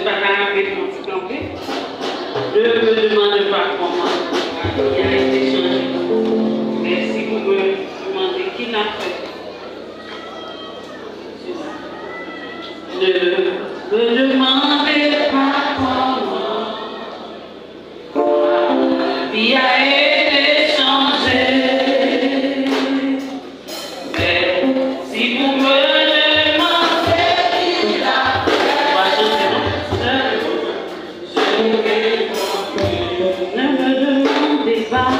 ne pas rappeler mon petit campé. Je me demande pas comment il a été changé. Mais si vous me demandez qui l'a fait, ne me demandez pas comment la vie a été changée. Mais si vous me demandez qui l'a fait, on va chanter, non? Ne me demandez pas.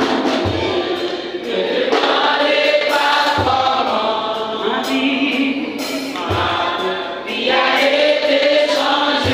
Ma vie a été changée.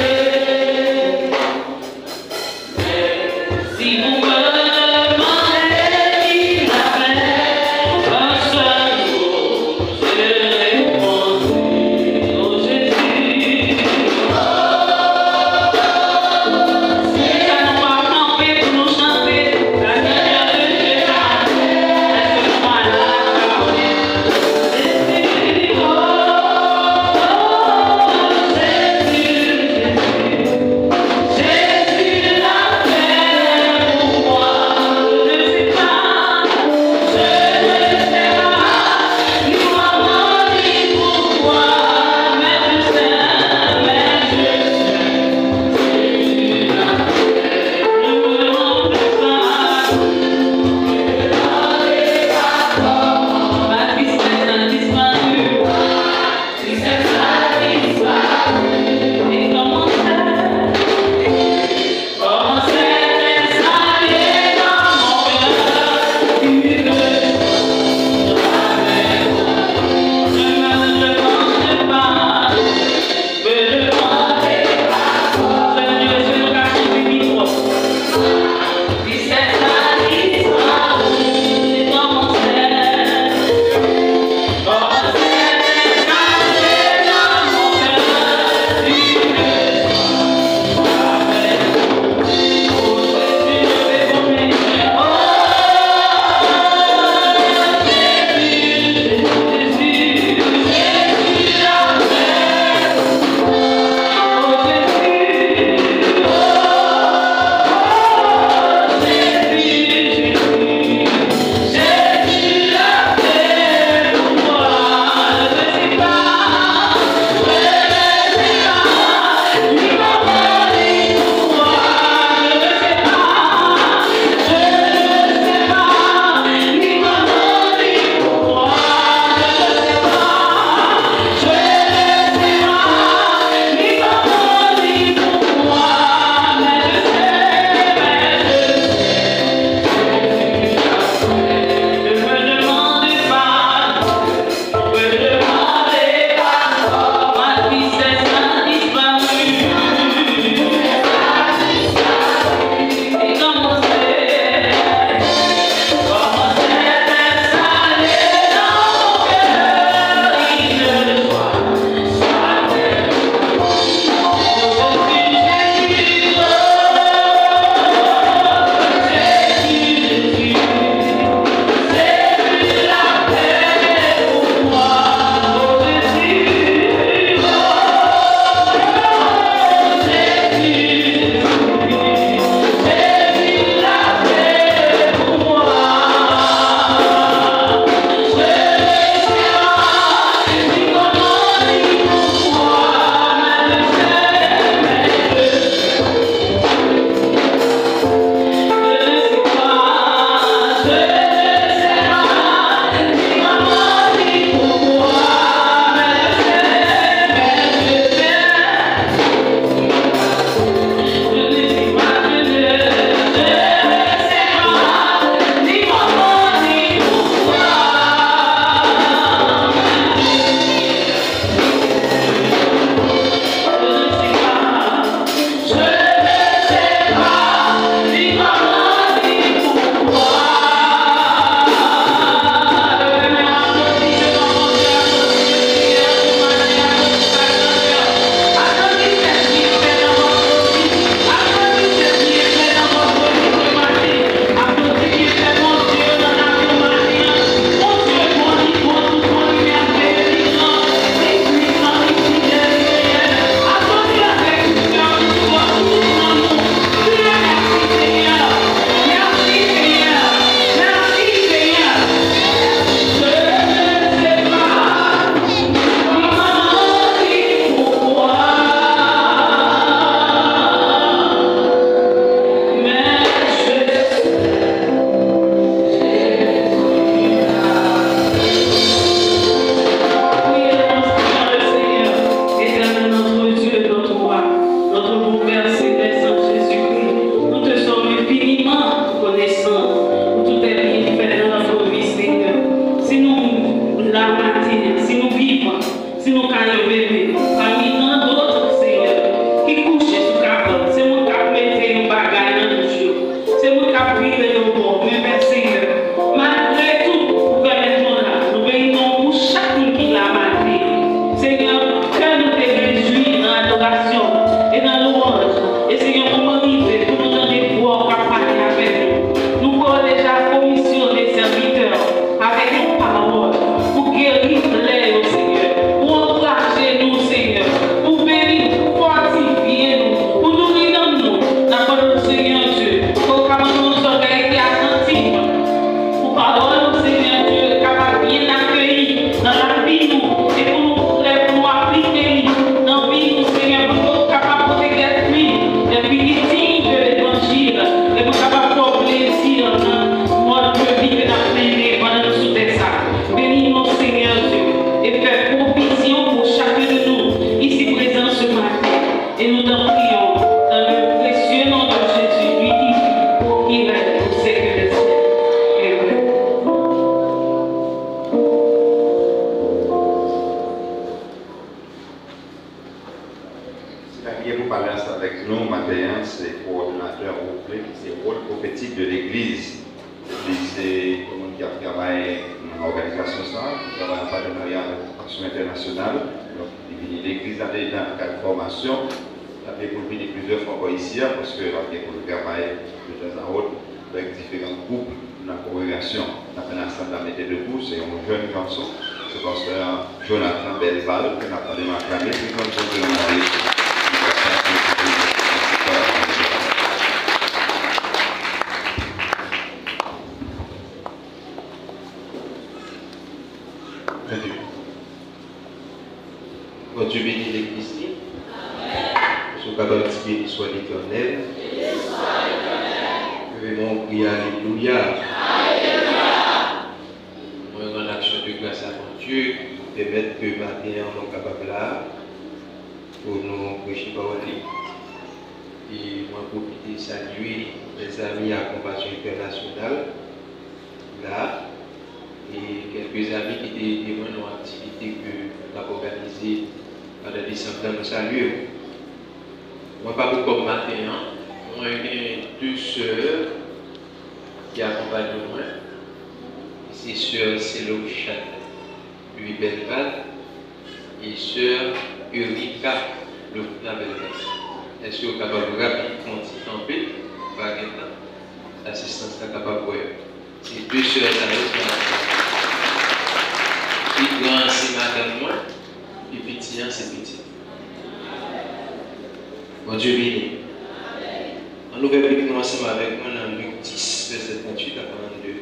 Et nous t'en prions dans le précieux nom de Jésus, lui qui règne au siècle des siècles. Amen. Si la vie vous parle avec nous, matin, c'est coordonnateur complet, c'est le rôle prophétique de l'Église. C'est comme qui a travaillé dans l'organisation ça, qui travaille en partenariat avec l'Action internationale. Donc, l'Église a été dans la formation. Ça fait pour venir plusieurs fois ici, parce que là, il y a pour travailler de temps en temps avec différents groupes dans la congrégation. On a fait ensemble à mettre debout, c'est un jeune garçon, c'est le pasteur Jonathan Belval, qui n'a pas de m'acclamer, puis comme ça, je vais demander. Quand Dieu bénit l'Église, je suis capable de dire qu'il soit l'Éternel. Je vais m'en Alléluia. Moi, en action de grâce à mon Dieu, permettre que matin, on soit capable là pour nous prêcher parole. Et moi, profiter de saluer les amis à Compassion Internationale là. Et quelques amis qui étaient témoins dans l'activité que nous avons organisée pendant décembre, nous saluons. Moi, pas beaucoup comme matin, moi, j'ai deux sœurs qui accompagnent moi. C'est sœur Célochat, Louis Belval, et sœur Eureka, le Belval. Est-ce que vous êtes capable de rapidement camper, par exemple, l'assistance est capable de voir. C'est deux sœurs qui grand c'est madame moi, et petit c'est petit. Bon Dieu béni. On ouvre brièvement ensemble avec moi dans Luc 10, verset 28 à 42.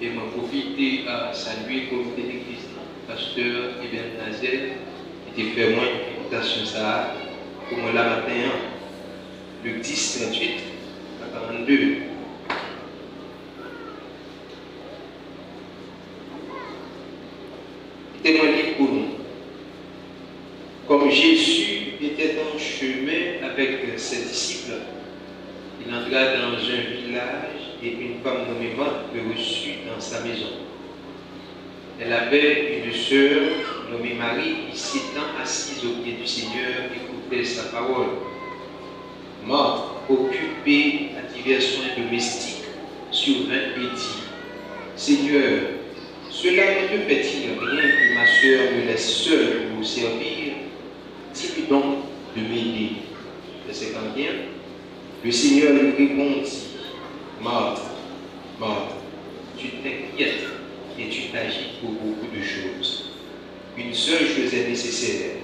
Et m'a profité à saluer le comité d'église, pasteur Ibn Nazel, qui était fait moi une invitation ça pour moi là matin, Luc 10, 38 à 42. Témoigner pour nous. Comme Jésus était en chemin avec ses disciples, il entra dans un village et une femme nommée Marthe le reçut dans sa maison. Elle avait une sœur nommée Marie qui, s'étant assise au pied du Seigneur, écoutait sa parole. Marthe, occupée à divers soins domestiques, survint et dit: Seigneur, cela ne te fait-il rien que ma sœur me laisse seule pour vous servir? Dis-lui donc de m'aider. Verset 51. Le Seigneur lui répondit: Marthe, Marthe, tu t'inquiètes et tu t'agites pour beaucoup de choses. Une seule chose est nécessaire.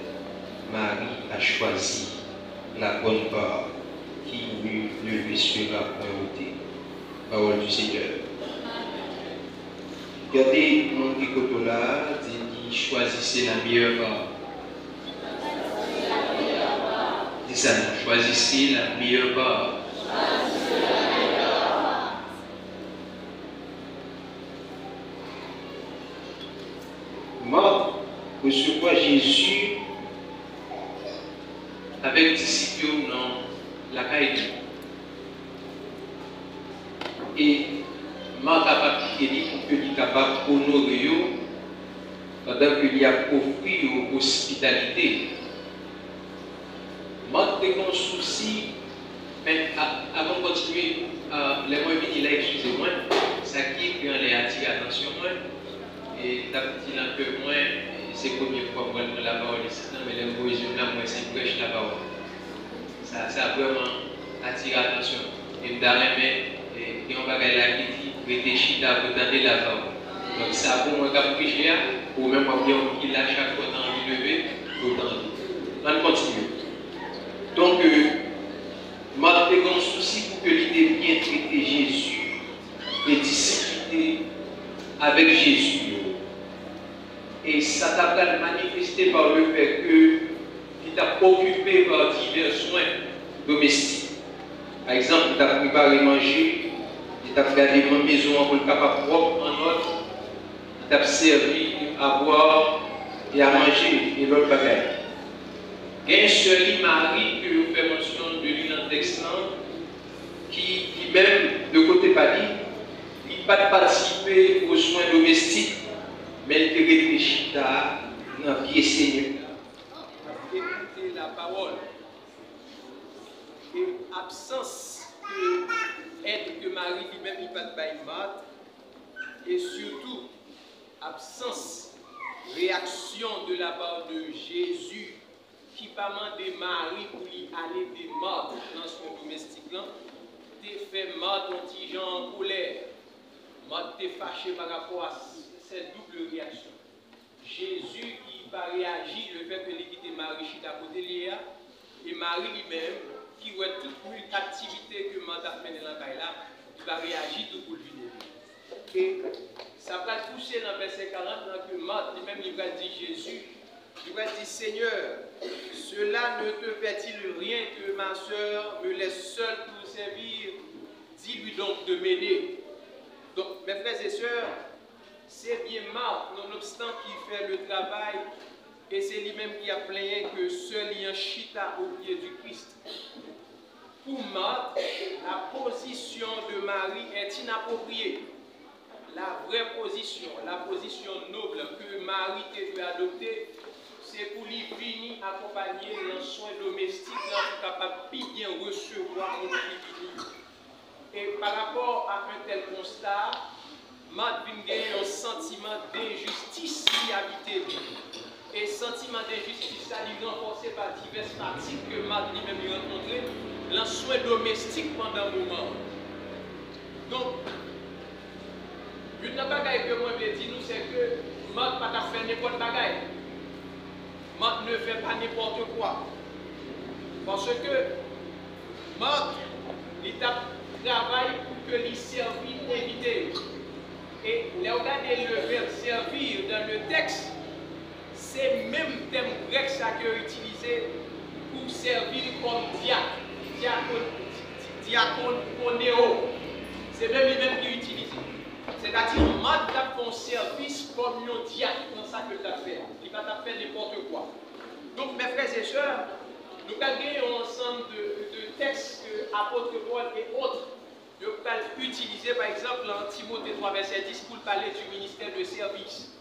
Marie a choisi la bonne part qui ne lui sera point ôtée. Parole du Seigneur. Regardez mon picoto là, dit choisissez la meilleure part. Dis ça, choisissez la meilleure part. Marthe recevoir Jésus avec disciples dans la caille. Et Marthe a pas dit pour qu'il soit capable d'honorer pendant qu'il a offert l'hospitalité. Marthe a un souci, mais avant de continuer, les mots venus là, excusez-moi, ça qui peut aller attirer l'attention, et d'habitude un peu moins, c'est la première fois que je la parole ici, mais les mots là, moi, c'est prêche la parole. Ça a vraiment attiré l'attention. Et d'ailleurs, et on va aller là qui dit réfléchir à vous donner la parole. Donc ça pour moi qui prêcher ou même pour dire qu'il a chaque fois dans le lever, autant. On continue. Donc Marthe a un souci pour que l'idée bien traiter Jésus et discuter avec Jésus. Et ça t'a manifesté par le fait qu'il t'a occupé par divers soins domestiques. Par exemple, il t'a préparé manger, il t'a regardé ma maison pour le capable propre en ordre, t'a servi à boire et à manger et l'autre bagaille. Il y a un seul Marie que vous faites mention de lui dans le texte qui même, de côté pas dit, il n'a pas participé aux soins domestiques, mais il réfléchit à dans la vie Seigneur. Écouter la parole. Et absence que aide que Marie lui-même il pas de baïmat, et surtout absence réaction de la part de Jésus qui pas demandé Marie pour lui aller des morts dans son domestique là, t'es fait mort ton petit gens en colère, mort t'es fâché par rapport à cette double réaction. Jésus qui va réagir le fait que l'équité Marie chute à côté de et Marie lui-même qui voit toute activité que Marie a fait dans la là, il va réagir tout pour lui. Et ça va toucher dans le verset 40 que Marie lui-même il va dire Jésus. Il va dire, Seigneur, cela ne te fait-il rien que ma soeur me laisse seule pour servir? Dis-lui donc de m'aider. Donc, mes frères et sœurs, c'est bien Marc, nonobstant qui fait le travail, et c'est lui-même qui a plaigné que seul y a un chita au pied du Christ. Pour Marc, la position de Marie est inappropriée. La vraie position, la position noble que Marie devait adopter, c'est pour lui venir accompagner dans soin domestique, pour capable de bien recevoir mon fille. Et par rapport à un tel constat, Matt vient gagner un sentiment d'injustice qui habite lui. Et sentiment d'injustice, ça lui renforcé par diverses pratiques que Matt lui-même a rencontrées dans soin domestique pendant un moment. Donc, une bagaille que moi je dis nous, c'est que Matt n'a pas fait n'importe bagaille. Matt ne fait pas n'importe quoi. Parce que Matt, il travaille pour que les servir éviter. Et les regardez le verbe servir dans le texte, c'est le même terme grec ça que utilisé pour servir comme diaconéo. C'est même le même qui est utilisé. C'est-à-dire, Matt a fait un service comme un diacre dans ça que tu as fait. Il va faire n'importe quoi. Donc, mes frères et sœurs, nous avons un ensemble de textes que l'apôtre Paul et autres peuvent utiliser, par exemple, dans Timothée 3, verset 10, pour parler du ministère de service.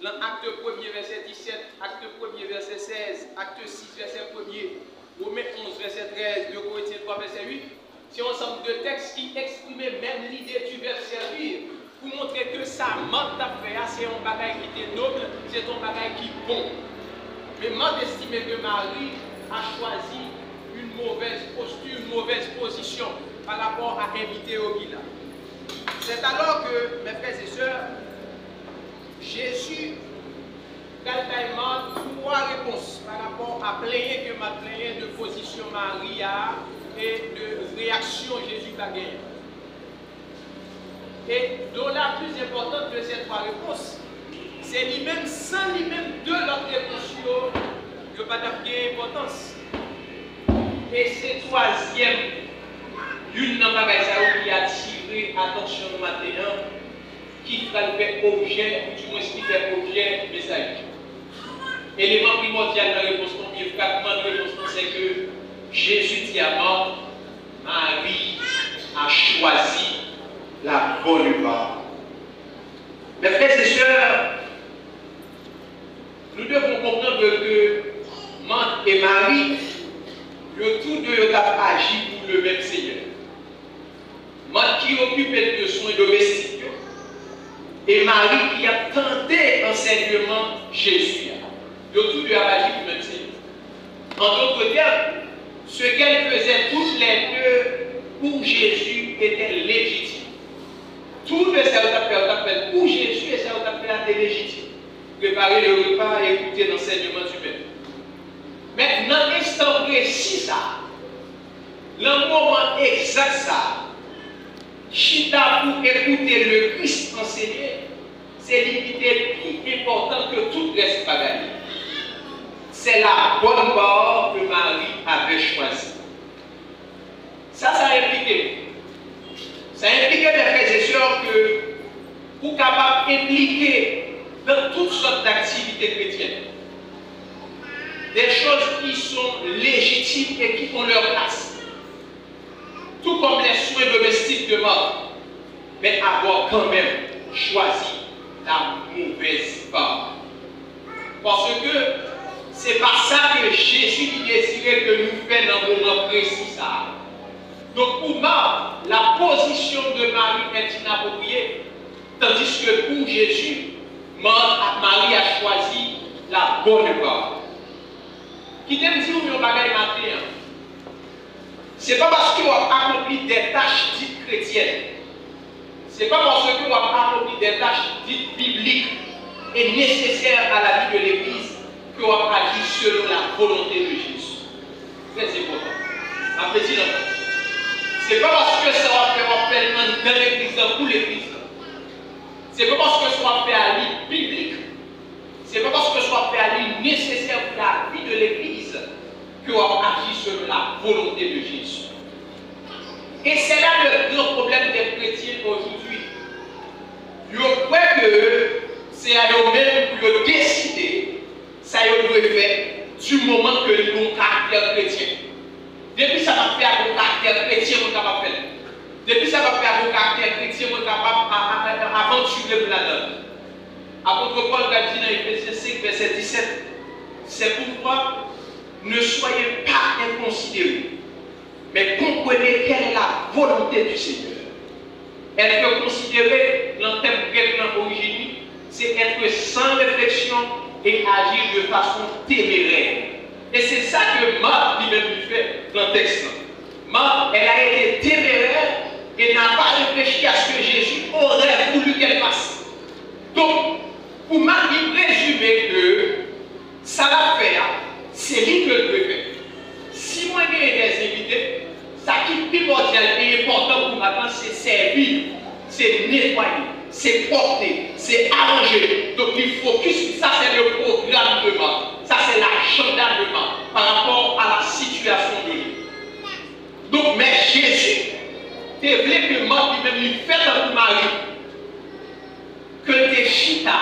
Dans Acte 1er, verset 17, Acte 1er, verset 16, Acte 6, verset 1er, Romains 11, verset 13, 2 Corinthiens 3, verset 8, c'est un ensemble de textes qui exprimaient même l'idée du verbe servir, pour montrer que ça manque d'affaires, c'est un bagage qui était noble, c'est un bagage qui est bon. Mais moi, j'estime que Marie a choisi une mauvaise posture, une mauvaise position par rapport à inviter au Gila. C'est alors que, mes frères et sœurs, Jésus a trois réponses par rapport à plaigner que ma plaigné de position Maria et de réaction Jésus a gagné. Et dont la plus importante de ces trois réponses, c'est lui-même, sans lui-même de l'autre réponse, il n'y a pas d'importance. Et c'est troisième, une dans qui a attiré l'attention de matin, qui fait objet, ou du moins qui fait objet du message. Élément primordial de la réponse, le fragment de la réponse, c'est que Jésus dit à mort, Marie a choisi la bonne part. Mes frères et sœurs, nous devons comprendre que Marthe et Marie, tous deux ont agi pour le même Seigneur. Marthe qui occupait de soins domestiques et Marie qui a tenté enseignement Jésus. Tous deux ont agi pour le même Seigneur. En d'autres termes, ce qu'elles faisaient toutes les deux pour Jésus était légitime. Tout de ça fait pour Jésus et ça fait légitime. Préparer le repas et écouter l'enseignement humain. Mais dans l'instant précis, ça, le moment exact, ça, chita pour écouter le Christ enseigner, c'est l'unité plus important que tout le reste pas gagné. C'est la bonne part que Marie avait choisie. Ça impliqué. Ça implique, mes frères et sœurs, que pour capable impliquer dans toutes sortes d'activités chrétiennes. Des choses qui sont légitimes et qui ont leur place. Tout comme les soins domestiques de mort, mais avoir quand même choisi la mauvaise part. Parce que c'est pas ça que Jésus désirait que nous fassions dans un moment précis. Ça. Donc pour moi, la position de Marie est inappropriée, tandis que pour Jésus, Marie a choisi la bonne part. Qui t'aime dire au bagage matin, c'est pas parce qu'on a accompli des tâches dites chrétiennes, c'est pas parce qu'on a accompli des tâches dites bibliques et nécessaires à la vie de l'Église qu'on a agi selon la volonté de Jésus. Très important. Appréciez l'enfant. C'est pas parce que ça va faire appellement dans l'Église, pour l'Église. C'est pas parce que ça va faire à l'île biblique. C'est pas parce que ça va faire à l'île nécessaire pour la vie de l'Église qu'on a agi selon la volonté de Jésus. Et c'est là le grand problème des chrétiens aujourd'hui. Je crois que c'est à eux-mêmes pour décider, ça y doit faire du moment que nous avons un caractère chrétien. Depuis ça va faire un caractère chrétien, on est capable de faire. Depuis ça va faire un caractère chrétien, on est capable d'aventurer là-dedans. Apôtre Paul a dit dans Éphésiens 5, verset 17, c'est pourquoi ne soyez pas inconsidérés, mais comprenez quelle est la volonté du Seigneur. Être considéré, dans le thème grec d'origine, c'est être sans réflexion et agir de façon téméraire. Et c'est ça que Marc lui-même lui fait dans le texte. Marc, elle a été téméraire et n'a pas réfléchi à ce que Jésus aurait voulu qu'elle fasse. Donc, pour Marc, il résumer que ça va faire, c'est lui que le peut faire. Si moi j'ai des invités, ça qui est primordial et important pour maintenant, c'est servir, c'est nettoyer, c'est porter, c'est arranger. Donc il focus, ça c'est le programme de Marc, ça c'est l'agenda de Marc par rapport à la situation de lui. Donc, mais Jésus, tu voulais que Marc lui-même lui fait dans Marie, que des chita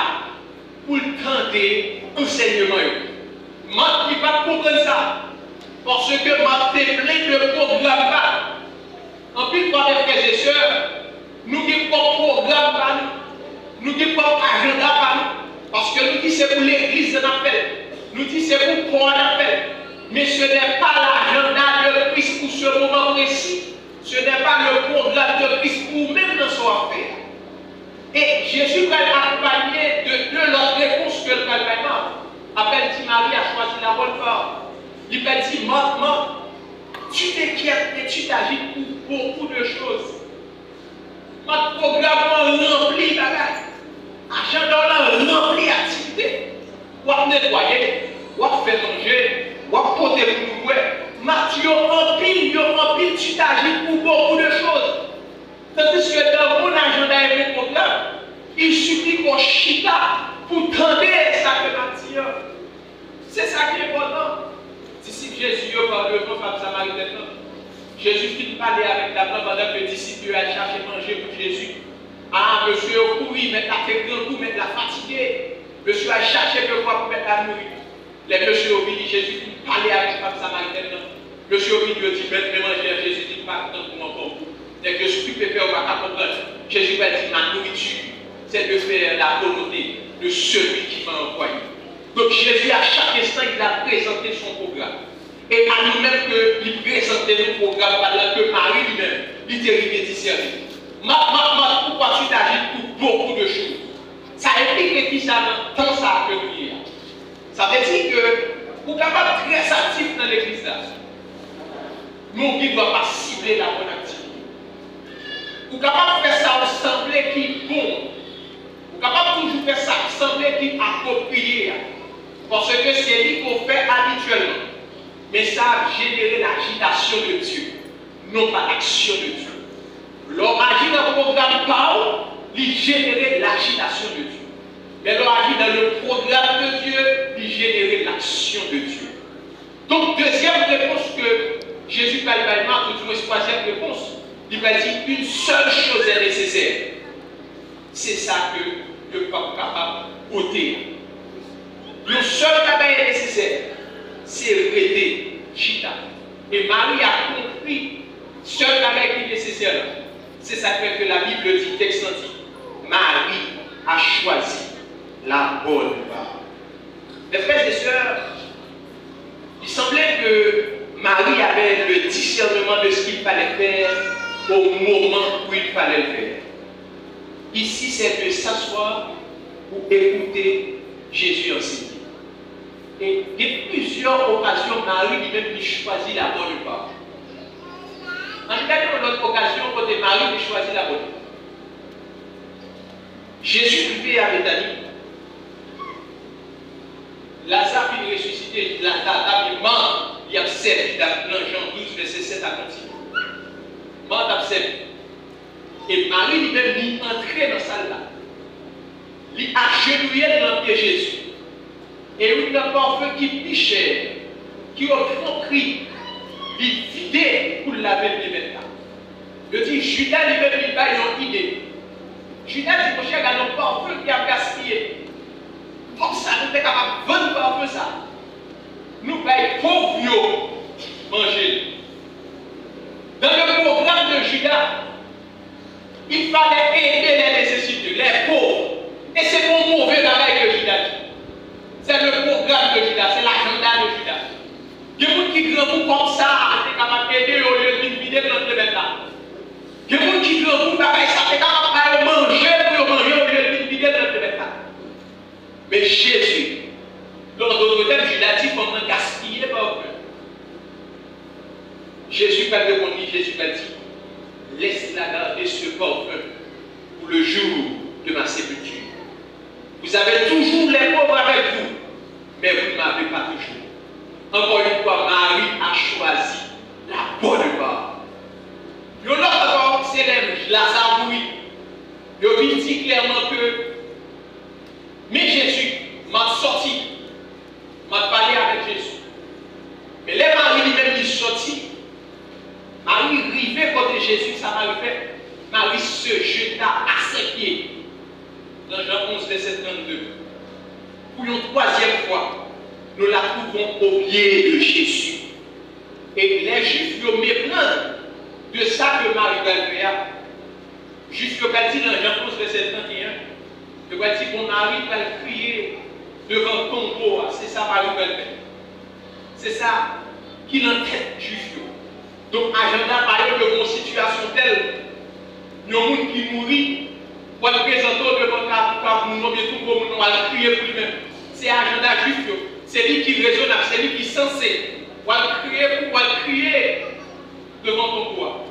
pour le tenter enseignement. Marc ne va pas comprendre ça. Parce que Marc est plein de programmes. En plus, par les frères et sœurs, nous n'avons pas de programme par nous. Nous n'avons pas d'agenda par nous. Parce que nous disons c'est pour l'église de l'appel. Nous disons c'est pour Paul l'appel. Mais ce n'est pas l'agenda de Christ pour ce moment précis. Ce n'est pas le programme de Christ pour même dans son affaire. Et Jésus va accompagner de deux autres réponses que le calvaire. Appelle dit Marie a choisi la bonne part. Il va dire, maman, tu t'inquiètes et tu t'agis pour beaucoup de choses. Notre programme rempli bagage. Agenda rempli d'activités. Ou à nettoyer, ou à faire manger, ou à porter pour nous. Mathieu rempli, tu t'agis pour beaucoup de choses. Tandis que dans mon agenda et mes programmes, il suffit qu'on chita pour tendre ça que Mathieu. C'est ça qui est important. Disciple Jésus par devant femme samaritaine. Jésus finit de parler avec la femme pendant que le disciple a cherché à manger pour Jésus. Ah, monsieur a couru, mettre la tête grand coup, mettre la fatiguée. Monsieur a cherché le quoi pour mettre la nourriture. Les monsieur ont dit, Jésus finit de parler avec la femme samaritaine. Monsieur a dit, mais manger, Jésus dit, pas tant pour moi pour vous. Dès que je suis préféré, on va comprendre. Jésus va dire, ma nourriture, c'est de faire la volonté de celui qui m'a envoyé. Donc Jésus, à chaque instant, il a présenté son programme. Et à nous-mêmes qu'il présentait le programme, pendant que Marie lui-même, il était arrivé discerner. Pourquoi tu t'agis pour beaucoup de choses? Ça implique qui ça dans tant ça que nous y a. Ça veut dire que pour capable très actif dans l'église là, nous ne doit pas cibler la bonne activité. Pour capable faire ça ensemble qui est bon. Pour capable toujours faire ça ensemble qui est approprié. Parce que c'est lui qu'on fait habituellement. Mais ça a généré l'agitation de Dieu, non pas l'action de Dieu. L'on agit dans le programme Paul, il générait l'agitation de Dieu. Mais l'on agit dans le programme de Dieu, il générait l'action de Dieu. Donc, deuxième réponse que Jésus va lui ou du moins troisième réponse, il va dire une seule chose est nécessaire. C'est ça que le peuple capable côté. Le seul travail nécessaire, c'est rester chita. Et Marie a compris ce travail qui est nécessaire. C'est ça que la Bible dit, texte dit. Marie a choisi la bonne part. Mes frères et sœurs, il semblait que Marie avait le discernement de ce qu'il fallait faire au moment où il fallait le faire. Ici, c'est de s'asseoir pour écouter Jésus enseigner. Et il y a plusieurs occasions, Marie lui-même qui choisit la bonne part. En regardant l'autre occasion, côté Marie qui choisit la bonne part. Jésus vivait à Béthanie. Lazare finit ressuscité, Lazare est mort, il a servi dans Jean 12, verset 7 à continue. Mort a servi. Et Marie lui-même est entrée dans la salle là. Il a agenouillé dans le pied de Jésus. Et il a un parfum qui pichait, qui a un cri, il vidait pour laver les vêtements. Je dis, Judas lui-même, il a une idée. Judas dit, mon cher, il y a un parfum qui a gaspillé. Comme ça, nous sommes capables de vendre parfum ça. Nous payons pauvres manger. Dans le programme de Judas, il fallait aider les nécessités, les pauvres. Et c'est mon mauvais travail que Judas dit. C'est le programme de Judas, c'est l'agenda de Judas. Il y a des gens qui grandissent comme ça, c'est capable d'aider au lieu de vider dans le là. Il y a des gens qui grandissent comme ça, c'est capable de manger pour manger au lieu de vider dans le là. Mais Jésus, dans d'autres termes, Judas dit qu'on a gaspillé par eux. Jésus va répondre, Jésus va dire, laisse-la garder ce parfum pour le jour de ma sépulture. Vous avez toujours les pauvres avec vous, mais vous ne m'avez pas toujours. Encore une fois, Marie a choisi la bonne part. L'autre encore, c'est Lazare, oui. Il dit clairement que, mais Jésus m'a sorti, m'a parlé avec Jésus. Mais les Marie lui-même qui sorti, Marie rivait côté Jésus, ça m'a fait. Marie se jeta à ses pieds. Dans Jean 11, verset 32. Pour une troisième fois, nous la trouvons au pied de Jésus. Et les Juifs me méprennent de ça que Marie va faire. Juifs va dire dans Jean 11, verset 31, il va dire qu'on Marie va crier devant le tombeau. C'est ça Marie va faire. C'est ça qui l'entête Juif. Donc, agenda parle de une situation telle, il y a un monde qui mourit. Pour le présenter devant nous, bientôt pour nous, on va crier pour lui-même. C'est agenda juif, c'est lui qui est raisonnable, c'est lui qui est censé. On va crier devant ton roi.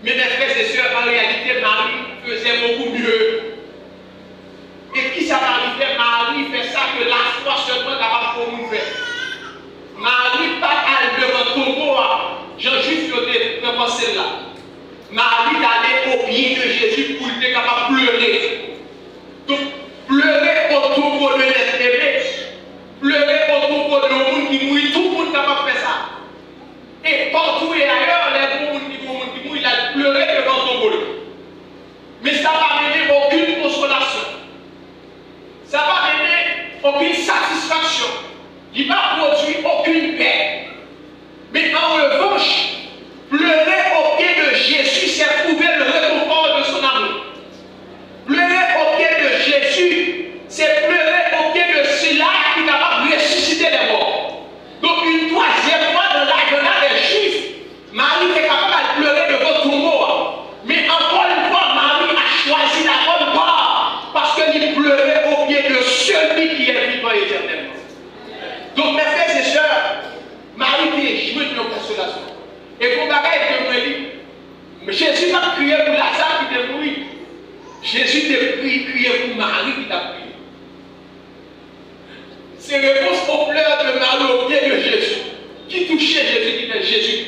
Mais mes frères et sœurs, en réalité, Marie faisait beaucoup mieux. Et qui ça Marie fait? Marie fait ça que la foi seulement capable pour nous faire. Marie pas aller devant ton roi. Jean-Juif, il a pensé là. Marie allait au pied de Jésus pour être capable de pleurer. Donc, pleurer autour de l'être-aimé, pleurer autour de l'homme qui mourit, tout le monde est capable de faire ça. Et partout et ailleurs, les gens qui mourit, il a pleuré devant son boulot. Mais ça ne va amener aucune consolation. Ça ne va amener aucune satisfaction. Il ne va produire aucune paix. Mais en revanche, pleurer au pied de Jésus, c'est trouver le réconfort de son amour. Pleurer au pied de Jésus, c'est pleurer au pied de celui-là qui est capable de ressusciter les morts. Donc une troisième fois dans l'agenda des Juifs, Marie est capable de pleurer devant tout le monde. Mais encore une fois, Marie a choisi la bonne part parce qu'elle pleurait au pied de celui qui est vivant éternellement. Donc mes frères et sœurs, Marie est jouée de nos consolations. Et pour bagaille que moi dit, Jésus n'a prié pour Lazare qui était mort. Jésus t'a prié pour Marie qui t'a prié. C'est réponse aux pleurs de Marie au pied de Jésus. Qui touchait Jésus, qui fait Jésus.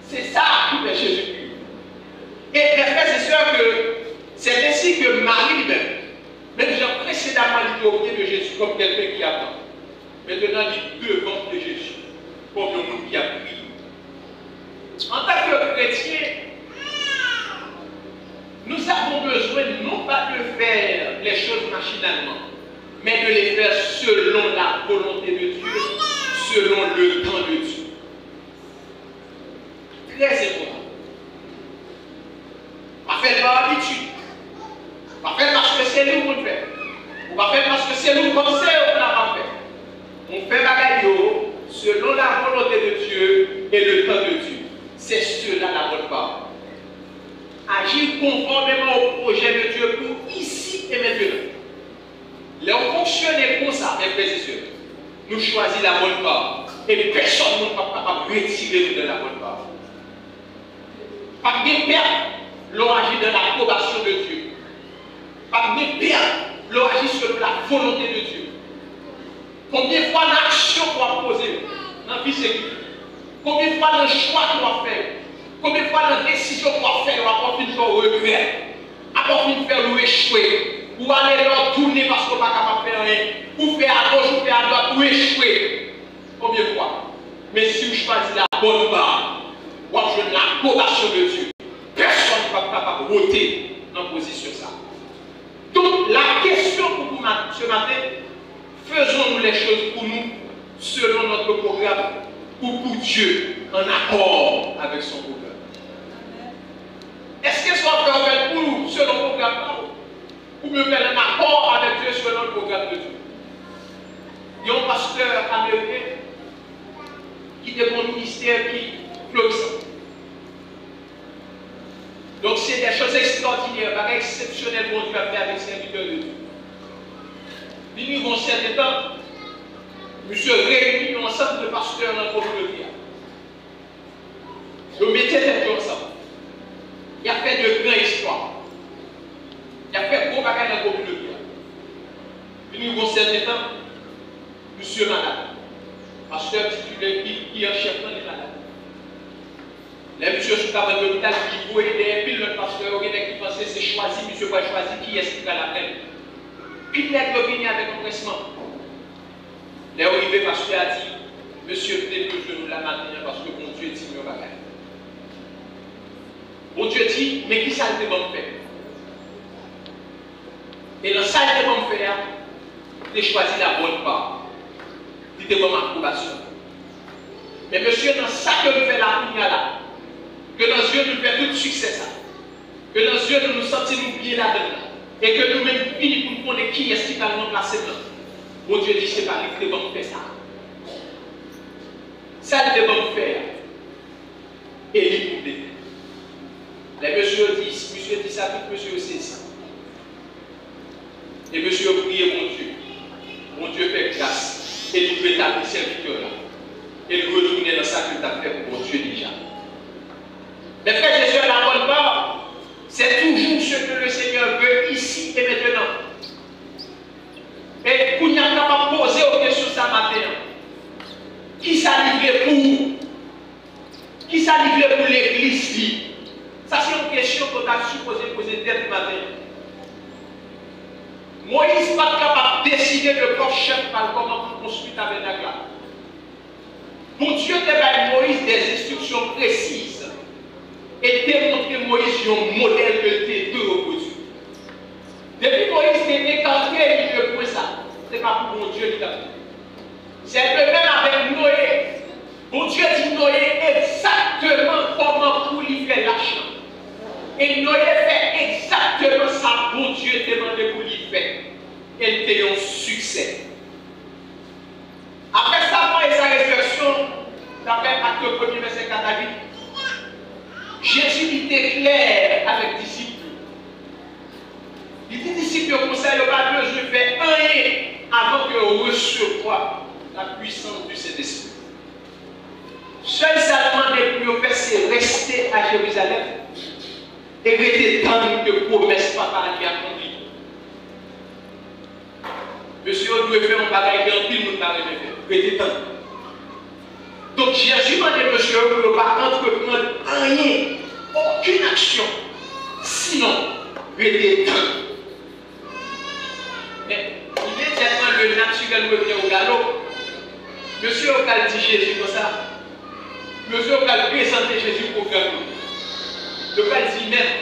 C'est ça qui fait Jésus. Et mes frères et sœurs, c'est ainsi que Marie lui-même, même j'ai précédemment dit au pied de Jésus comme quelqu'un qui attend. Maintenant, il est devant de Jésus, comme le monde qui a prié. En tant que chrétien, nous avons besoin non pas de faire les choses machinalement, mais de les faire selon la volonté de Dieu, selon le temps de Dieu. Très important. Pas faire par habitude. Pas faire parce que c'est nous qui le faisons. Ou pas faire parce que c'est nous qui pensons qu'on n'a pas fait. On fait bagaille selon la volonté de Dieu et le temps de Dieu. C'est cela la bonne parole. Agir conformément au projet de Dieu pour ici et maintenant. Là, on fonctionne comme ça, mes frères et sœurs. Nous choisissons la bonne part. Et personne n'est pas capable de retirer de la bonne part. Pas de perte, l'on agit dans l'approbation de Dieu. Pas de perte, l'on agit selon la volonté de Dieu. Combien de fois l'action doit poser dans la vie sécuritaire? Combien de fois le choix doit faire? Combien de fois la décision doit faire? Avant de faire regret, avant de faire échouer, ou aller leur tourner parce qu'on n'est pas capable de faire rien, ou faire à gauche, ou faire à droite, ou échouer. Combien de fois? Mais si vous choisissez la bonne part, ou je l'approbation de Dieu, personne ne va pas capable de voter dans la position ça. Donc la question pour vous ce matin, faisons-nous les choses pour nous, selon notre programme, ou pour Dieu, en accord avec son programme. Est-ce que soit fait pour nous, selon le programme, ou me faire un accord avec Dieu selon le programme de Dieu? Il y a un pasteur américain qui est mon ministère qui florissant. Donc c'est des choses extraordinaires, exceptionnelles pour Dieu à faire avec ses serviteurs de Dieu. Nous vivons certains temps, monsieur réunit un ensemble de pasteurs dans le communauté. Nous mettons les gens ensemble. Il a fait de grandes histoires. Il a fait gros bagages dans la communauté. Nous vivons certains temps, monsieur malade. Pasteur titulaire qui est en chef dans les malades. Les messieurs sont à l'hôpital qui voient des piles de pasteur, qui pensent que c'est choisi, monsieur va choisir qui est-ce qui va la peine. Puis il est venu avec un pressement. Les arrivés, pasteur a dit, monsieur, peut-être que je nous la matin parce que mon Dieu dit, nous va gagner. Mon Dieu dit, mais qui ça le bon faire? Et dans ça le bon faire, il a choisi la bonne part. Il était bon approbation. Mais monsieur, dans ça que nous fait la lumière là, que dans les yeux nous fait tout succès ça, que dans les yeux nous nous sentons bien là-dedans, et que nous-mêmes finissons pour nous connaître qui est-ce qui va nous remplacer là. Mon Dieu dit, c'est pas lui qui est bon faire ça. Ça, il est bon faire. Et il pour l'aider. Les messieurs disent, monsieur dit ça, tout monsieur sait ça. Et monsieur prie mon Dieu. Mon Dieu fait grâce. Et il peut établir serviteur là. Et il retourner dans ça que tu as fait pour mon Dieu déjà. Mais frères et sœurs, la bonne part, c'est toujours ce que le Seigneur veut ici et maintenant. Et qu'on n'y a pas posé aux questions ça matin. Qui s'est livré pour vous? Qui s'est livré pour l'église? Ça, c'est une question qu'on a supposé poser dès le matin. Moïse n'est pas capable de décider le corps chef par comment construire ta tabernacle. Pour Dieu donne Moïse des instructions précises et démontrer Moïse un modèle de T2 reproduit. Depuis Moïse est écarté, il ne peut ça. Ce n'est pas pour mon Dieu qui l'a fait. C'est le même avec Noé. Mon Dieu dit Noé exactement comment pour lui faire l'argent. Et Noé fait exactement ça pour Dieu demandé pour lui faire. Et il a eu un succès. Après ça, moi et sa résurrection, d'après Acte 1er, verset 4 à 8, Jésus était clair avec les disciples. Il dit disciples comme ça, il n'y a pas besoin de faire rien avant que vous recevoir la puissance du Saint-Esprit. Seul seulement des plus faire, c'est rester à Jérusalem et rester dans que promesse papa lui a conduit. Monsieur, on doit faire un bagage dans pile, nous n'avons pas rester dans. Donc Jésus m'a dit, monsieur, vous ne pouvez pas entreprendre rien, aucune action, sinon rester dans. Mais immédiatement le naturel revient au galop. Monsieur Ocal dit Jésus comme ça. Monsieur Ocal présenter Jésus pour galop. Le Ocal dit même,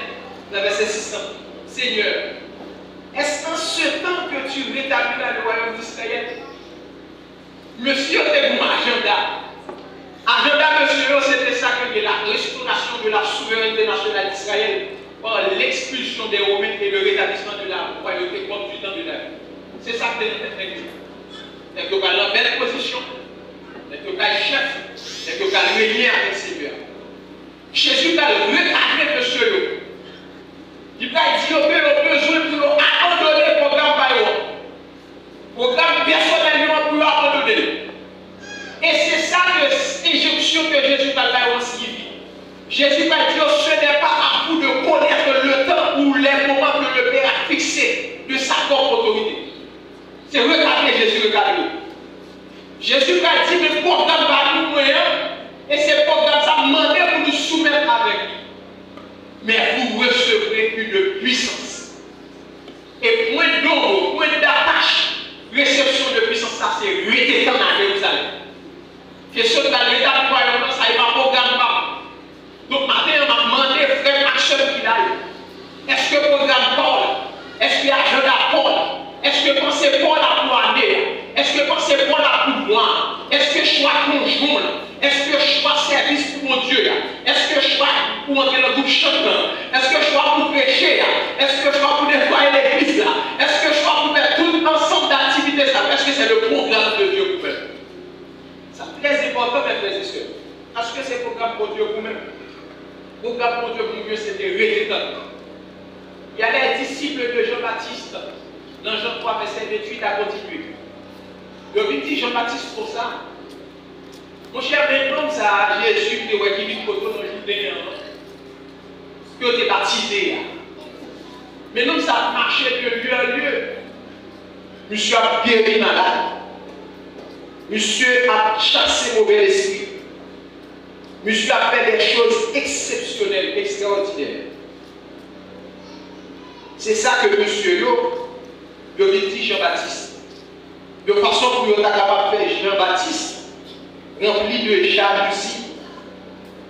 dans verset 600, Seigneur, est-ce en ce temps que Monsieur était mon agenda. Agenda, monsieur, c'était ça que la restauration de la souveraineté nationale d'Israël par l'expulsion des Romains et le rétablissement de la royauté comme du temps de la vie. C'est ça que nous avons. C'est que dans la belle position, c'est que le chef, c'est que le régner avec ses Seigneur. Jésus a recadré monsieur. Il va dire qu'il a besoin de abandonner le programme par le programme personnellement pour abandonner. Et c'est ça l'injonction que Jésus va faire signifie. Jésus va dire ce n'est pas à vous de connaître le temps ou les moments que le Père a fixé de sa propre autorité. C'est recadrer Jésus, recadrer. Jésus va dire que le programme va nous moyen et ce programme ça demandé pour nous soumettre avec lui. Mais vous recevrez une puissance. Et point d'ombre, point d'attache, réception de puissance, ça c'est rester dans la Jérusalem. Question dans l'état de croyance, ça il m'a programme pas. Donc matin, on m'a demandé frère Maxime qu'il aille. Est-ce que programme Paul? Est-ce qu'il y a agenda Paul? Est-ce que pensez Paul a pour année? Est-ce que pensez Paul a pour moi? Est-ce que choix conjoint? Est-ce que choix service pour mon Dieu? Est-ce que choix pour entrer dans le groupe chantant? Est-ce que choix pour prêcher? Est-ce que choix pour nettoyer l'église? Est-ce que choix pour faire tout ensemble d'activités? Est-ce que c'est le programme de Dieu pour faire? C'est très important, mes frères et sœurs. Est-ce que c'est le programme pour Dieu pour nous? Le programme pour Dieu pour nous, c'était rédétant. Il y a les disciples de Jean-Baptiste. Dans Jean 3, verset 28 à continuer. Le dit Jean-Baptiste pour ça. Mon cher, maintenant, ça, Jésus, qui est venu pour nous, qui a été baptisé. Maintenant, ça a marché de lieu en lieu. Monsieur a guéri malade. Monsieur a chassé mauvais esprit. Monsieur a fait des choses exceptionnelles, extraordinaires. C'est ça que monsieur le dit Jean-Baptiste. De façon pour nous être capable de faire Jean-Baptiste rempli de jalousie.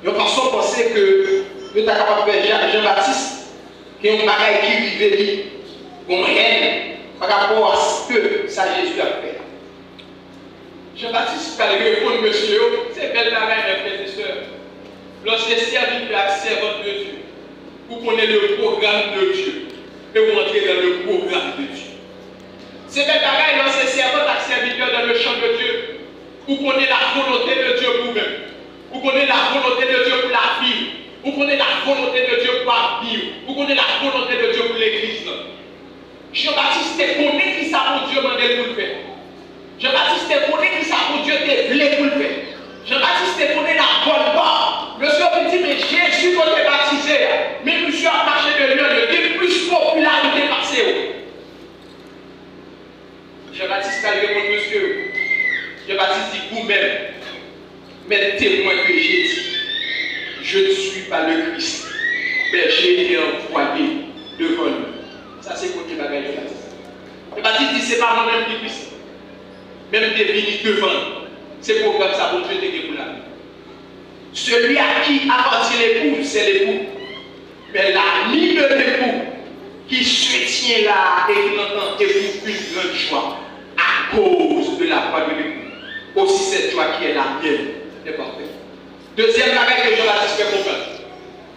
De façon à penser que nous sommes capables de faire Jean-Baptiste qui est un bagage qui vivait comme rien par rapport à ce que ça Jésus a fait. Jean-Baptiste va répondre, monsieur, c'est belle bagage, mes frères et sœurs. Lorsque serviteur servante de Dieu, vous connaissez le programme de Dieu et vous entrez dans le programme de Dieu. C'est belle bagage, lorsque servante serviteur dans le champ de Dieu, vous connaissez la volonté de Dieu pour vous-même. Vous connaissez la volonté de Dieu pour la vie. Vous connaissez la volonté de Dieu pour l'avenir. Vous connaissez la volonté de Dieu pour l'église. Jean-Baptiste connaît qui ça pour Dieu mandé pour le faire. Jean-Baptiste connaît qui ça pour Dieu te voulait pour le faire. Jean-Baptiste connaît la bonne part. Monsieur me dit, mais Jésus quand est baptisé, mais monsieur a marché de lieu, il est plus popularité passé. Jean-Baptiste a répondu, monsieur. Jean-Baptiste dit vous-même, mais témoin que j'ai dit, je ne suis pas le Christ, mais j'ai été envoyé devant lui. Ça c'est côté bagage de Jean-Baptiste. Jean-Baptiste dit c'est pas moi-même qui Christ, même des venu devant. C'est pour comme ça pour Dieu te pour la vie. Celui à qui appartient l'époux, c'est l'époux. Mais l'ami de l'époux qui se tient là et qui entend éprouve une grande joie à cause de la voix de l'époux. Aussi cette joie qui est la mienne est parfaite. Deuxième bagage que Jean-Baptiste fait comprendre.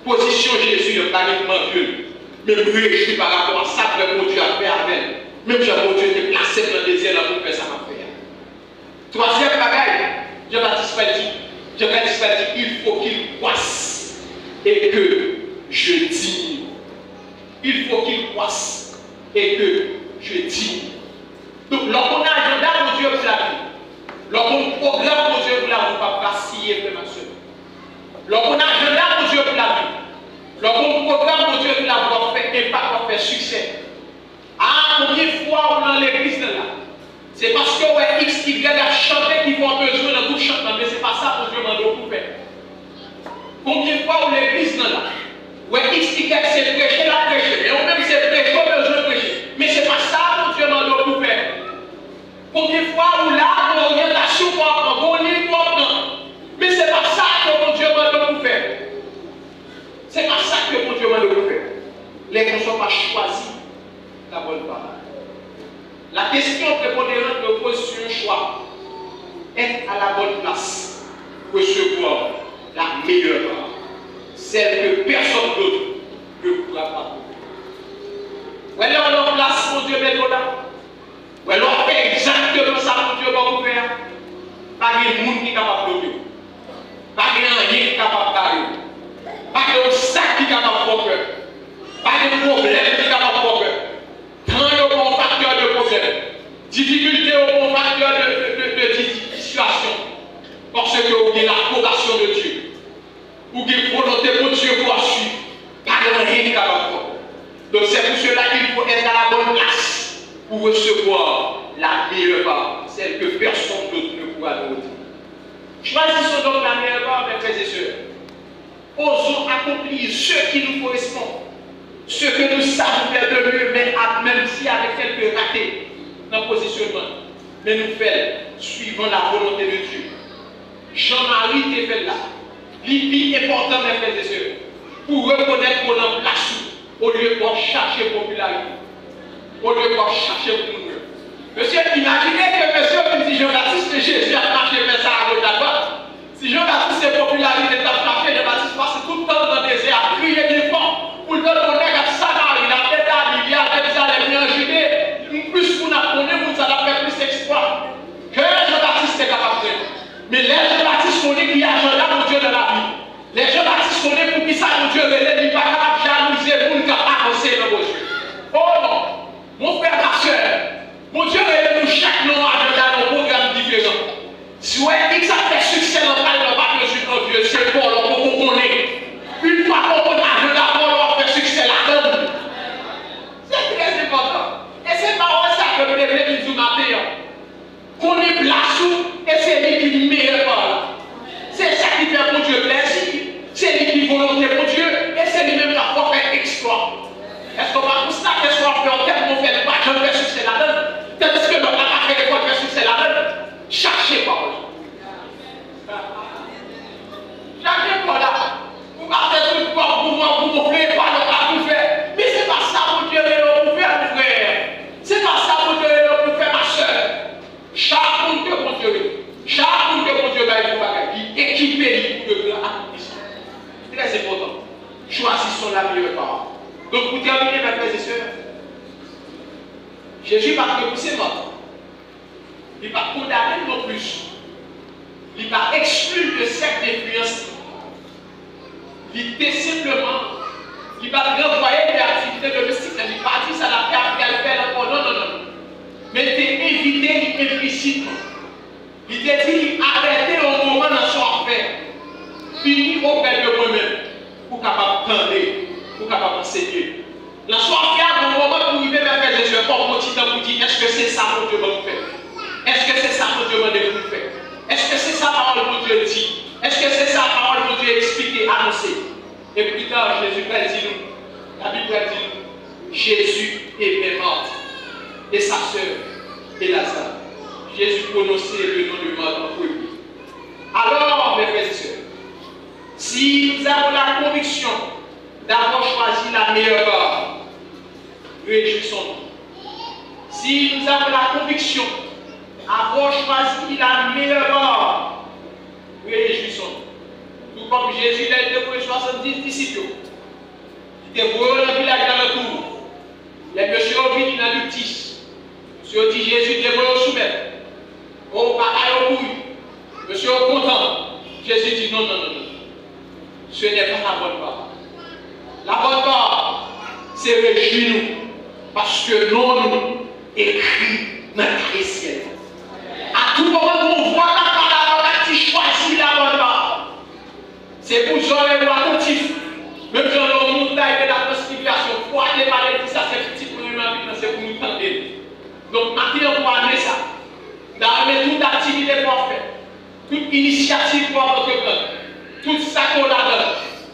Position Jésus est paniquement vieux. Même réjoui par rapport à ça que mon Dieu a fait avec. Même mon Dieu était placé dans le désert là pour faire ça m'a fait. Troisième bagage, Jean-Baptiste va dire il faut qu'il croisse et que je diminue. Il faut qu'il croisse et que je diminue. Donc, lorsqu'on a un agenda pour Dieu pour la vie, lorsqu'on programme pour Dieu pour la vie, on ne va pas vaciller, frère ma soeur. Lorsqu'on a un agenda pour Dieu pour la vie, lorsqu'on programme pour Dieu pour la vie, on fait impact, on fait succès. Ah, combien de fois on est dans l'église là? C'est parce que ouais, X, Y a chanté qu'ils vont besoin d'un groupe chantant, mais ce n'est pas ça pour Dieu m'a pour faire. Combien de fois on l'église là? Ouais, X, Y c'est prêcher, la prêcher. Et on même c'est prêcher, on a besoin de prêcher. Mais ce n'est pas ça pour Dieu m'a pour faire. Combien de fois on a une orientation pour apprendre, on lit pour apprendre. Mais ce n'est pas ça que mon Dieu m'a pour faire. Ce n'est pas ça que mon Dieu m'a pour faire. Les gens ne sont pas choisis la bonne parole. La question prépondérante me pose sur un choix. être à la bonne place, recevoir la meilleure part, celle que personne d'autre ne pourra pas trouver. Ou alors, en place, mon Dieu, met là. Ou alors, fait exactement ça, mon Dieu, va vous faire. Pas de monde qui est capable de faire. Pas de rien qui est capable de faire. Pas de sac qui est capable de faire. Pas de problème qui est capable de faire. Tant de bons facteurs de problème. Difficulté au bon facteur de situation. Parce que vous avez l'approbation de Dieu. Vous avez la volonté pour Dieu pour suivre. Pas de rien qui est capable de faire. Donc c'est pour cela qu'il faut être à la bonne place pour recevoir la meilleure part, celle que personne d'autre ne pourra nous dire. Choisissons donc la meilleure part, mes frères et sœurs. Osons accomplir ce qui nous correspond, ce que nous savons faire de mieux, même si avec quelques ratés dans le positionnement, mais nous faisons suivant la volonté de Dieu. Jean-Marie qui fait là, l'IPI important, mes frères et sœurs, pour reconnaître qu'on en place au lieu de chercher popularité, au lieu de chercher pour nous. Monsieur, imaginez que monsieur dit Jean-Baptiste, que Jésus a marché vers ça à l'autre là-bas. Si Jean-Baptiste est popularité, il a frappé, Jean-Baptiste passe tout le temps dans le désert à crier du fond pour le donner au nègre à Samarie, il a fait il y a Jérusalem, il a en Judée, plus pour nous connaître, vous allez faire plus d'exploits que Jean-Baptiste est capable de faire. Mais les Jean-Baptiste connaissent qu'il y a agenda pour Dieu dans la vie. Les Jean-Baptiste connaissent pour qui ça, mon Dieu, il n'est pas capable de jalouser pour nous avancer dans vos yeux. Oh non, mon frère, ma soeur, mon Dieu, nous chaque nom agenda dans un programme différent. Si vous avez dit que ça fait succès dans le pas de Dieu, c'est pour qu'on connaît. Une fois qu'on a agenda, on va faire succès là-dedans. C'est très important. Et c'est pas ça que vous devez nous matin. Qu'on est place et c'est lui qui meilleur par là. C'est ça qui fait pour Dieu plaisir. C'est lui qui volonté pour Dieu. Et c'est lui-même qui va faire exploit. Est-ce qu'on va constater ce qu'on va faire en termes de faire pas de faire succès là-dedans? Tandis que notre affaire est de faire succès là-dedans. Cherchez par là. Cherchez par là. Vous partez tout pour vous montrer pas le tout faire. Mais c'est pas ça pour Dieu pour faire, mon frère. C'est pas ça pour Dieu pour faire, ma soeur. Chaque monde que mon Dieu, chaque monde que mon Dieu va être équipé pour le accomplissement. C'est très important. Choisissons la meilleure part. Donc, pour terminer, mes frères et sœurs, Jésus n'a pas repoussé mort. Il n'a pas condamné non plus. Il n'a pas exclu le cercle d'influence. Il était simplement, il n'a pas renvoyé des activités domestiques. Il n'a pas dit ça l'a fait qu'elle fait encore. Non, non, non. Mais il était évité implicitement. Il était dit arrêtez au moment dans son affaire. Fini auprès de moi-même pour capable d'entendre. Pour capable d'enseigner. La soirée, à un moment pour arriver vers les yeux, pour continuer pour dire est-ce que c'est ça que Dieu va nous faire? Est-ce que c'est ça que Dieu va nous faire? Est-ce que c'est ça la parole que Dieu dit? Est-ce que c'est ça la parole que Dieu expliqué, annoncé? Et plus tard, Jésus dit nous, la Bible dit nous, Jésus est mort. Et sa sœur et Lazare. Jésus prononçait le nom de mort en premier. Alors, mes frères et sœurs, si nous avons la conviction d'avoir choisi la meilleure part, réjouissons-nous. Si nous avons la conviction d'avoir choisi la meilleure part, réjouissons-nous. Tout comme Jésus a été pour les 70 disciples. Il était pour le village dans le tour. Les messieurs ont vu dans le 10. Monsieur dit Jésus était pour le soumettre. Oh, bataille au couille. Monsieur est content. Jésus dit non, non, non, non. Ce n'est pas la bonne part. La bonne part, c'est réjouir-nous. Parce que nous écrit dans le ciel. À tout moment où on voit la parole, on a choisi la bonne part. C'est pour ça que nous sommes attentifs. Même dans nos montagnes de la transfiguration, pour aller parler de ça, c'est petit pour nous, c'est pour nous tendre. Donc, maintenant, on va amener ça. Dans toute activité qu'on fait, toute initiative qu'on entreprendre, tout ça qu'on a donné,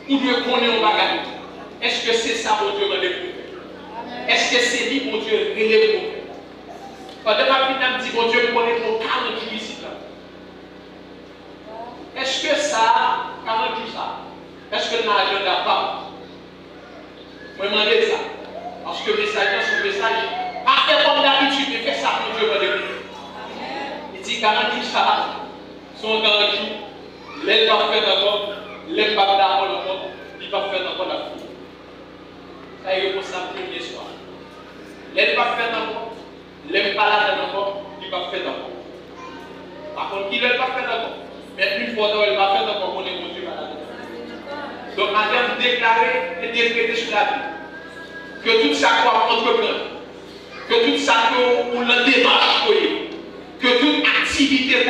pour nous connaître au bagage. Est-ce que c'est ça, mon Dieu, m'a découvert? Est-ce que c'est lui, mon Dieu, relève pour faire? Pendant ma vie, je me dis, mon Dieu, je connais pour 40 jours ici. Est-ce que ça, 40 jours ça? Est-ce que l'agenda n'a pas? Je me demande ça. Parce que le message, son message, pas fait comme d'habitude, mais fait ça, mon Dieu, m'a découvert. Il dit 40 jours ça. son garantie, l'aide va faire d'abord, l'aide va d'abord le monde, il va faire d'abord la vie. Ça y est pour ça premier soir. L'aide va faire d'abord, l'aide pas là d'abord, il va faire d'abord. Par contre, qui l'aide va faire d'abord, mais une fois elle va faire d'abord, on est conduit par la. Donc, madame déclarer et décréter sur la vie que tout ça qu'on entreprendre, que tout ça qu'on la démarche, que toute activité,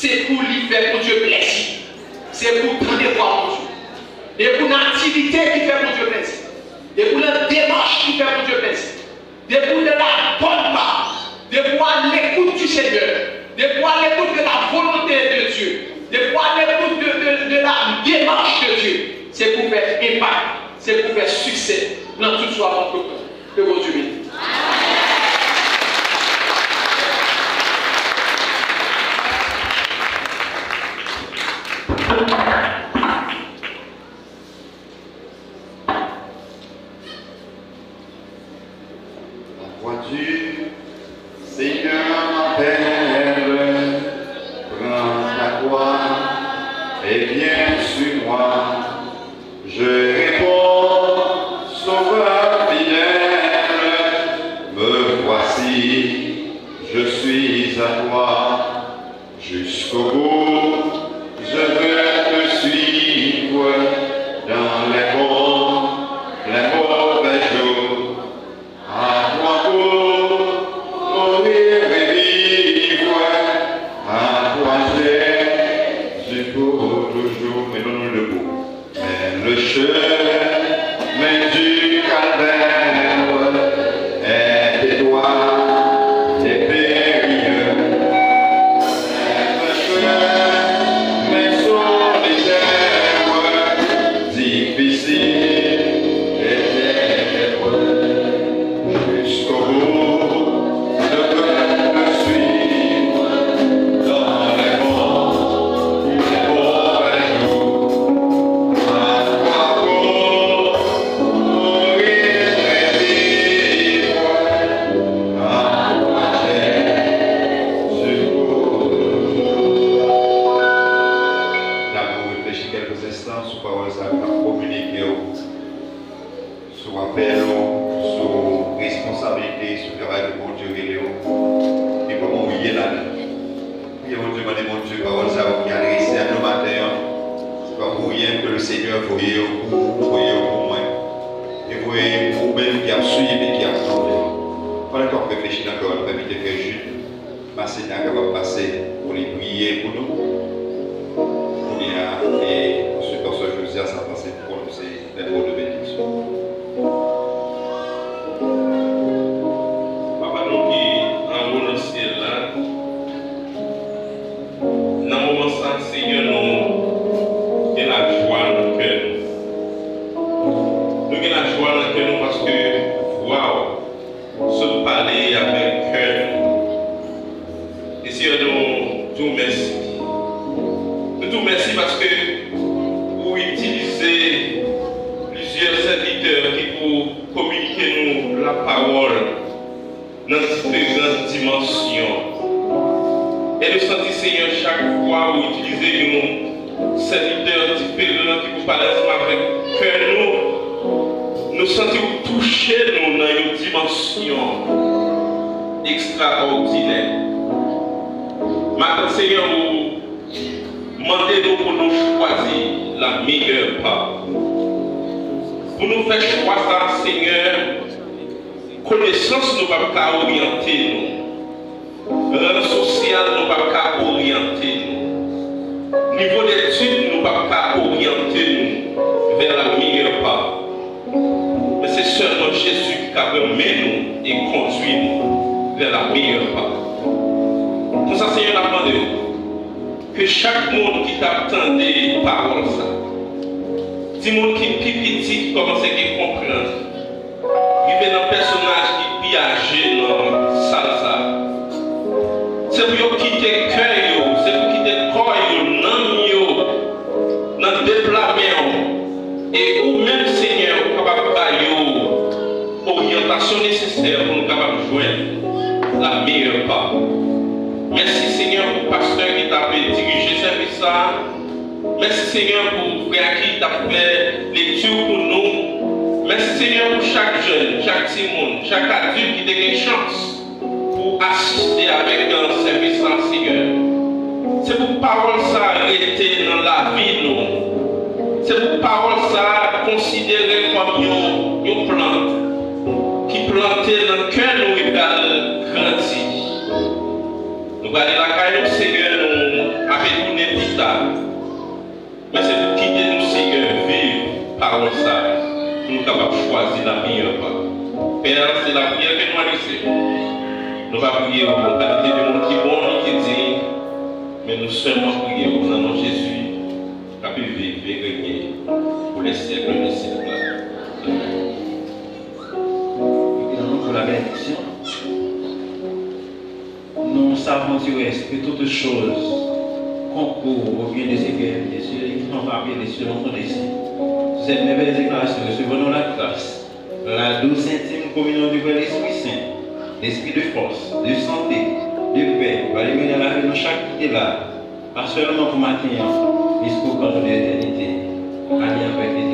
c'est pour lui faire pour Dieu plaisir. C'est pour prendre des voix pour Dieu. Et pour une activité qui fait pour Dieu plaisir. Et pour la démarche qui fait pour Dieu plaisir. Et pour de la bonne part. Et pour l'écoute du Seigneur. Et pour l'écoute de la volonté de Dieu. Et pour l'écoute de la démarche de Dieu. C'est pour faire impact. C'est pour faire succès dans toute soit entreprise. Que vos Dieu bénisse. Nécessaire pour nous capables de joindre la meilleure part. Merci Seigneur pour le pasteur qui t'a fait diriger ce service là. Merci Seigneur pour le frère qui t'a fait lecture pour nous. Merci Seigneur pour chaque jeune, chaque petit monde, chaque adulte qui a une chance pour assister avec un service là, Seigneur. C'est pour parole ça arrêter dans la vie nous. C'est pour parole ça considérer comme une plante qui plantait dans le cœur nous et grandir. Nous allons la caille Seigneur nous avec nous plus tard. Mais c'est pour quitter nous Seigneur vivre parole ça pour nous capables de choisir la meilleure part. Père, c'est la prière que nous allons laisser. Nous allons prier pour la qualité de monde qui est bon et qui dit, mais nous seulement prier au nom de Jésus, qui a pu vivre et régner pour les siècles des siècles. Pour la bénédiction, nous savons que toutes choses concourent au bien des églises, et ceux qui sont parmi les cieux l'ont ici. Cette merveilleuse déclaration, recevons la grâce, la douce intime communion du vrai Esprit Saint, l'esprit de force, de santé, de paix, va éliminer la vie de chaque qui est là, pas seulement pour matin, mais pour quand de l'éternité, allié avec les